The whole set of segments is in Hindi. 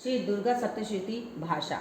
श्री दुर्गा सप्तशती भाषा।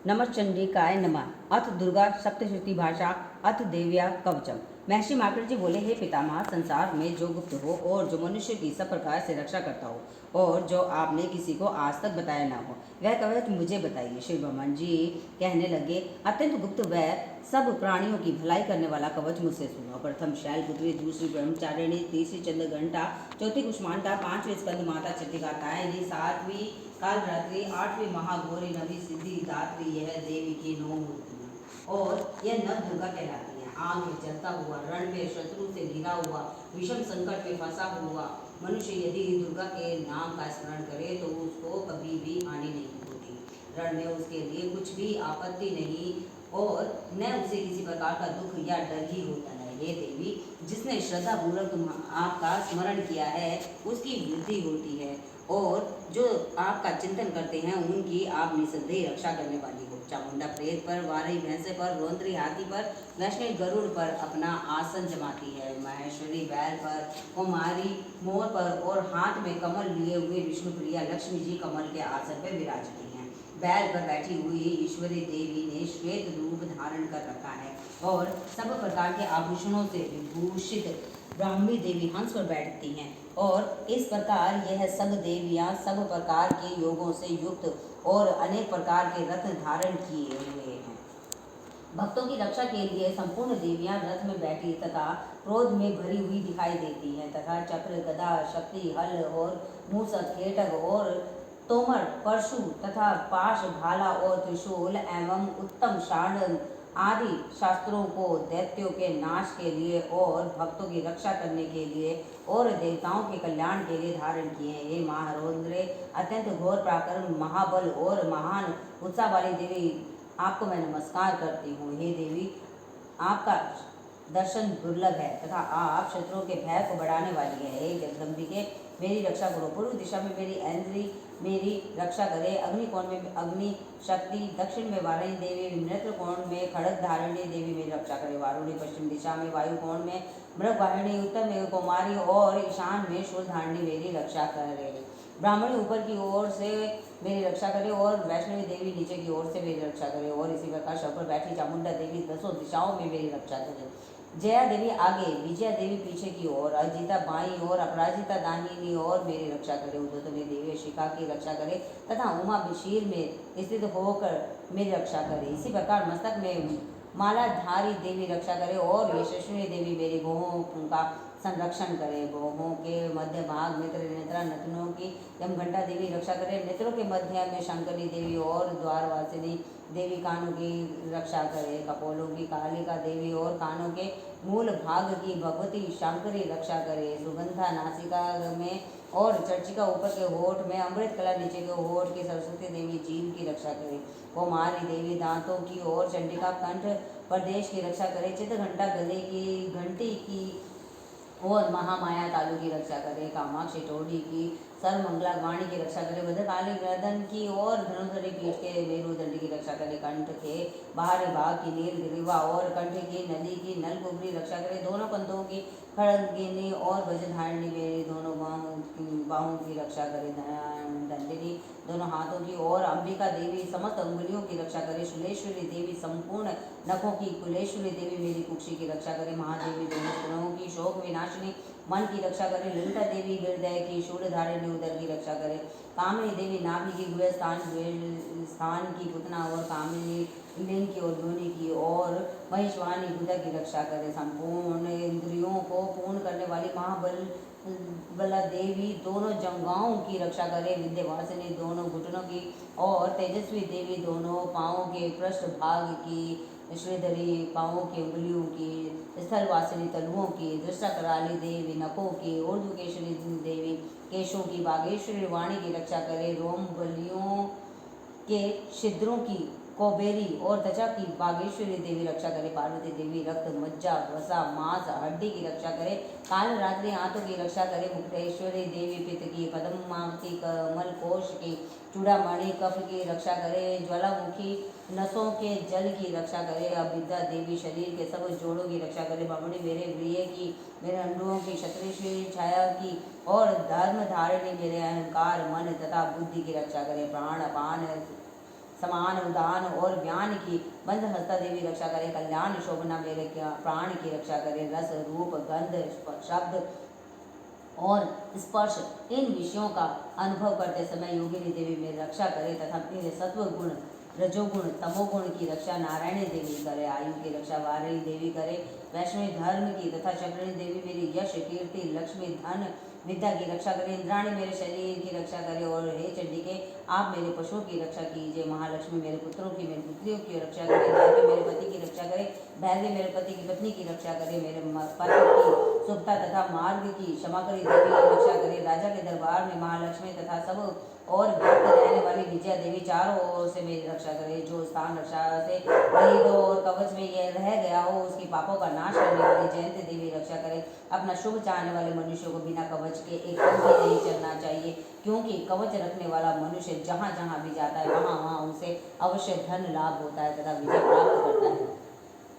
नमः चंडिकाय नमः। अथ दुर्गा सप्तशती भाषा अथ देव्या कवचम। महर्षि मार्कंडेय जी बोले, हे पितामह, संसार में जो गुप्त हो और जो मनुष्य की सब प्रकार से रक्षा करता हो और जो आपने किसी को आज तक बताया ना हो, वह कवच मुझे बताइए। श्री ब्रह्मण जी कहने लगे, अत्यंत गुप्त व सब प्राणियों की भलाई करने वाला कवच मुझसे सुनो। प्रथम शैलपुत्री, दूसरी ब्रह्मचारिणी, तीसरी चंद्रघंटा, चौथी कुष्मांडा, पांचवी स्कंद माता चंडिका तायनी, सातवीं कालरात्रि, आठवीं महागौरी, नवी सिद्धि दात्री, यह देवी की 9 मूर्तियां और यह नव दुर्गा कहलाती है। आग में जलता हुआ, रण में शत्रु से घिरा हुआ, विषम संकट में फंसा हुआ मनुष्य यदि दुर्गा के नाम का स्मरण करे तो उसको कभी भी हानि नहीं होती। रण में उसके लिए कुछ भी आपत्ति नहीं और न उसे किसी प्रकार का दुख या डर ही होता है। ये देवी, जिसने श्रद्धा पूर्वक आपका स्मरण किया है उसकी वृद्धि होती है और जो आपका चिंतन करते हैं उनकी आप निसंदेह रक्षा करने वाली हो। चामुंडा प्रेत पर, वारही भैंसे पर, रौद्री हाथी पर, वैष्णवी गरुड़ पर अपना आसन जमाती है। महेश्वरी बैल पर, कुमारी मोर पर और हाथ में कमल लिए हुए विष्णुप्रिया लक्ष्मी जी कमल के आसन पर विराजती हैं। बैल पर बैठी हुई ईश्वरी देवी ने श्वेत रूप धारण कर रखा है और सब प्रकार के आभूषणों से विभूषित ब्राह्मी देवी हंस पर बैठती हैं और इस प्रकार यह सब देवियां सब प्रकार के योगों से युक्त और अनेक प्रकार के रत्न धारण किए हुए हैं। भक्तों की रक्षा के लिए संपूर्ण देवियां रथ में बैठी तथा क्रोध में भरी हुई दिखाई देती हैं तथा चक्र, गदा, शक्ति, हल और मूसक, केटक और तोमर, परशु तथा पाश, भाला और त्रिशूल एवं उत्तम शांड आदि शास्त्रों को दैत्यों के नाश के लिए और भक्तों की रक्षा करने के लिए और देवताओं के कल्याण के लिए धारण किए हैं। ये महारौद्रे, अत्यंत घोर पराक्रम, महाबल और महान उत्साह वाली देवी, आपको मैं नमस्कार करती हूँ। हे देवी, आपका दर्शन दुर्लभ है तथा आप शत्रुओं के भय को बढ़ाने वाली है। हे जगदम्बिके, मेरी रक्षा करो। पूर्व दिशा में मेरी ऐन्द्री मेरी रक्षा करे। अग्नि कोण में अग्नि शक्ति, दक्षिण में वारुणी देवी, नेत्र कोण में खड़ग धारिणी देवी मेरी रक्षा करे। वारुणी पश्चिम दिशा में, वायु कोण में मृगवाहिनी, उत्तर में कुमारी और ईशान में शूलधारिणी मेरी रक्षा करे। ब्राह्मणी ऊपर की ओर से मेरी रक्षा करे और वैष्णवी देवी नीचे की ओर से मेरी रक्षा करे और इसी प्रकार शव पर बैठी चामुंडा देवी दसों दिशाओं में मेरी रक्षा करे। जया देवी आगे, विजया देवी पीछे की ओर, अजिता बाईं ओर, अपराजिता दाहिनी ओर मेरी रक्षा करे। उद्योतनी देवी शिखा की रक्षा करे तथा उमा शीर में स्थित होकर मेरी रक्षा करे। इसी प्रकार मस्तक में मालाधारी देवी रक्षा करे और यशस्विनी देवी मेरी भुवों का संरक्षण करे। भुवों के मध्य भाग नेत्र नेत्रा नथनों की यमघंटा देवी रक्षा करे। नेत्रों के मध्य में शंकरी देवी और द्वारवासिनी देवी कानों की रक्षा करे। कपोलों की कालिका देवी और कानों के मूल भाग की भगवती शंकरी रक्षा करे। सुगंधा नासिका में और चर्चिका ऊपर के होठ में, अमृत कला नीचे के होठ की सरस्वती देवी जीभ की रक्षा करे। कुमारी देवी दांतों की और चंडिका कंठ प्रदेश की रक्षा करे। चित्रघंटा गले की घंटी की और महामाया तालु की रक्षा करे। कामाक्षी टोडी की सर्वमंगला वाणी की रक्षा करे। भद्रकाली गर्दन की और धनुधरी पीठ के मेरुदंड की रक्षा करे। कंठ के बाहरी भाग की नीलग्रीवा और कंठ की नली की नलकुबरी रक्षा करे। दोनों कंधों की खड़गिनी और वज्रधारिणी मेरी दोनों बाहों की रक्षा करे। दंडिनी दोनों हाथों की और अंबिका देवी समस्त अंगुलियों की रक्षा करे। शूलेश्वरी देवी संपूर्ण नखों की, कुलेश्वरी देवी मेरी कुक्षी की रक्षा करे। महादेवी दोनों गुणों की, शोक विनाशिनी मन की रक्षा करे। ललिता देवी हृदय की, शूलधारिणी उदर की रक्षा करे। कामिनी देवी नाभि की, गुह स्थान की, पुतना और कामिनी लिंग की और योनि की और महिषवानी गुदा की रक्षा करे। संपूर्ण इंद्रियों को पूर्ण करने वाली महाबल बला देवी दोनों जंघाओं की रक्षा करे। विंध्यवासिनी दोनों घुटनों की और तेजस्वी देवी दोनों पाँवों के पृष्ठ भाग की, श्रीधरी पाँवों की उंगलियों की, स्थलवासिनी तलुओं की, दृष्टा कराली देवी नखों की, ऊर्ध्वकेशरी देवी केशों की, बागेश्वरी वाणी की रक्षा करे। रोम बलियों के छिद्रों की कौबेरी और त्वचा की बागेश्वरी देवी रक्षा करे। पार्वती देवी रक्त, मज्जा, वसा, मांस, हड्डी की रक्षा करे। काल रात्रि आंतों की रक्षा करे। मुक्तेश्वरी देवी पित्त की, पद्मावती कमल कोश की, चूड़ामणि कफ की रक्षा करे। ज्वालामुखी नसों के जल की रक्षा करे। अविद्या देवी शरीर के सब जोड़ों की रक्षा करे। बमणी मेरे प्रिय की, मेरे अंडुओं की, क्षत्रिय छाया की और धर्म धारिणी मेरे अहंकार, मन तथा बुद्धि की रक्षा करे। प्राण, अपान, समान, उदान और व्यान की बंध हस्ता देवी रक्षा करे। कल्याण शोभना मेरे प्राण की रक्षा करे। रस, रूप, गंध, शब्द और स्पर्श इन विषयों का अनुभव करते समय योगिनी देवी मेरी रक्षा करे तथा मेरे सत्व गुण, रजोगुण, तमोगुण की रक्षा नारायणी देवी करे। आयु की रक्षा वारिणी देवी करे। वैष्णवी धर्म की तथा चक्रिणी देवी मेरी यश, कीर्ति, लक्ष्मी, धन, विद्या की रक्षा करे। इंद्राणी मेरे शरीर की रक्षा करे। और हे चंडिके, आप मेरे पशुओं की रक्षा कीजिए। महालक्ष्मी मेरे पुत्रों की, मेरी पुत्रियों की रक्षा करे। भैरवी मेरे पति की रक्षा करे। भैरवी मेरे पति की पत्नी की रक्षा करे। मेरे पति की शुभता तथा मार्ग की क्षमा करी देवी की रक्षा करे। राजा के दरबार में महालक्ष्मी तथा सब और व्यक्त रहने वाली विजया देवी चारों ओर से मेरी रक्षा करे। जो स्थान रक्षा से रहित हो और कवच में यह रह गया हो, उसकी पापों का नाश करने वाली जयंती देवी रक्षा करे। अपना शुभ चाहने वाले मनुष्य को बिना कवच के एक पल भी नहीं चलना चाहिए, क्योंकि कवच रखने वाला मनुष्य जहाँ जहाँ भी जाता है वहाँ वहाँ उसे अवश्य धन लाभ होता है तथा विजय प्राप्त करता है।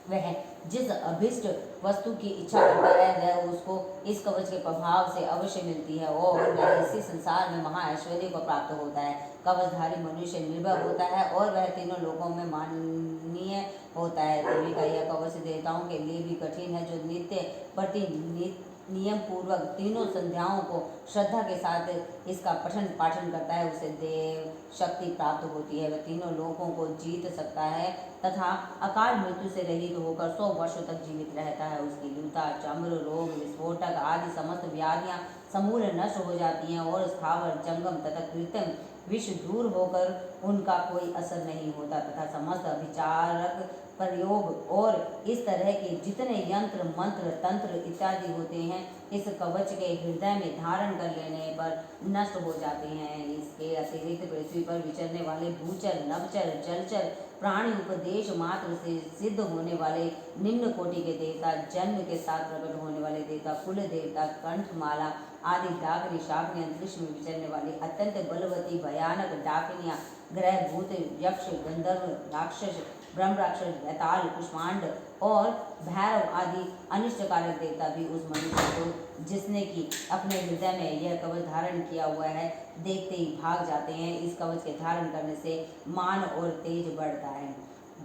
वह जिस अभिष्ट वस्तु की इच्छा करता है वह उसको इस कवच के प्रभाव से अवश्य मिलती है और वह इसी संसार में महाऐश्वर्य को प्राप्त होता है। कवचधारी मनुष्य निर्भय होता है और वह तीनों लोकों में माननीय होता है। देवी का यह कवच देवताओं के लिए भी कठिन है। जो नित्य नियम पूर्वक तीनों संध्याओं को श्रद्धा के साथ इसका पठन पाठन करता है, उसे देव शक्ति प्राप्त होती है। वह तीनों लोकों को जीत सकता है तथा अकाल मृत्यु से रहित होकर 100 वर्षों तक जीवित रहता है। उसकी लूता, चम्र रोग, विस्फोटक आदि समस्त व्याधियां समूल नष्ट हो जाती हैं और स्थावर, जंगम तथा कृत्रिम विष दूर होकर उनका कोई असर नहीं होता तथा समस्त अभिचारक प्रयोग और इस तरह के जितने यंत्र, मंत्र, तंत्र इत्यादि होते हैं इस कवच के हृदय में धारण कर लेने पर नष्ट हो जाते हैं। इसके अतिरिक्त पृथ्वी पर विचरने वाले भूचर, नभचर, जलचर प्राणी, उपदेश मात्र से सिद्ध होने वाले निम्न कोटि के देवता, जन्म के साथ प्रकट होने वाले देवता, कुल देवता, कंठमाला आदि डाकिनी, शाकिनी, अंतरिक्ष में विचरने वाली अत्यंत बलवती भयानक डाकिनियाँ, ग्रह, भूत, यक्ष, गंधर्व, राक्षस, ब्रह्म राक्षस, बैताल, कुष्मांड और भैरव आदि अनिष्टकारक देवता भी उस मनुष्य को जिसने कि अपने हृदय में यह कवच धारण किया हुआ है देखते ही भाग जाते हैं। इस कवच के धारण करने से मान और तेज बढ़ता है।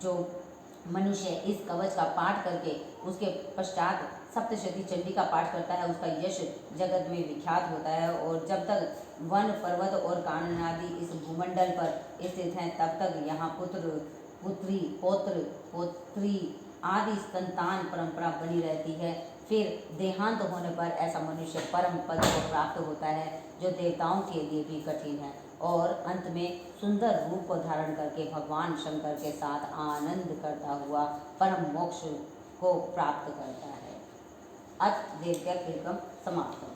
जो मनुष्य इस कवच का पाठ करके उसके पश्चात सप्तशती चंडी का पाठ करता है उसका यश जगत में विख्यात होता है। और जब तक वन, पर्वत और कानन आदि इस भूमंडल पर स्थित हैं तब तक यहाँ पुत्र, पुत्री, पौत्र, पौत्री आदि संतान परंपरा बनी रहती है। फिर देहांत होने पर ऐसा मनुष्य परम पद को प्राप्त होता है जो देवताओं के लिए भी कठिन है और अंत में सुंदर रूप को धारण करके भगवान शंकर के साथ आनंद करता हुआ परम मोक्ष को प्राप्त करता है। अथ देव्या कीर्तम समाप्त।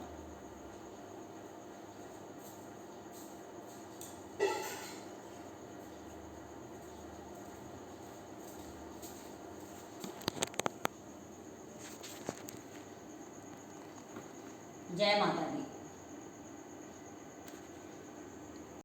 जय माता दी।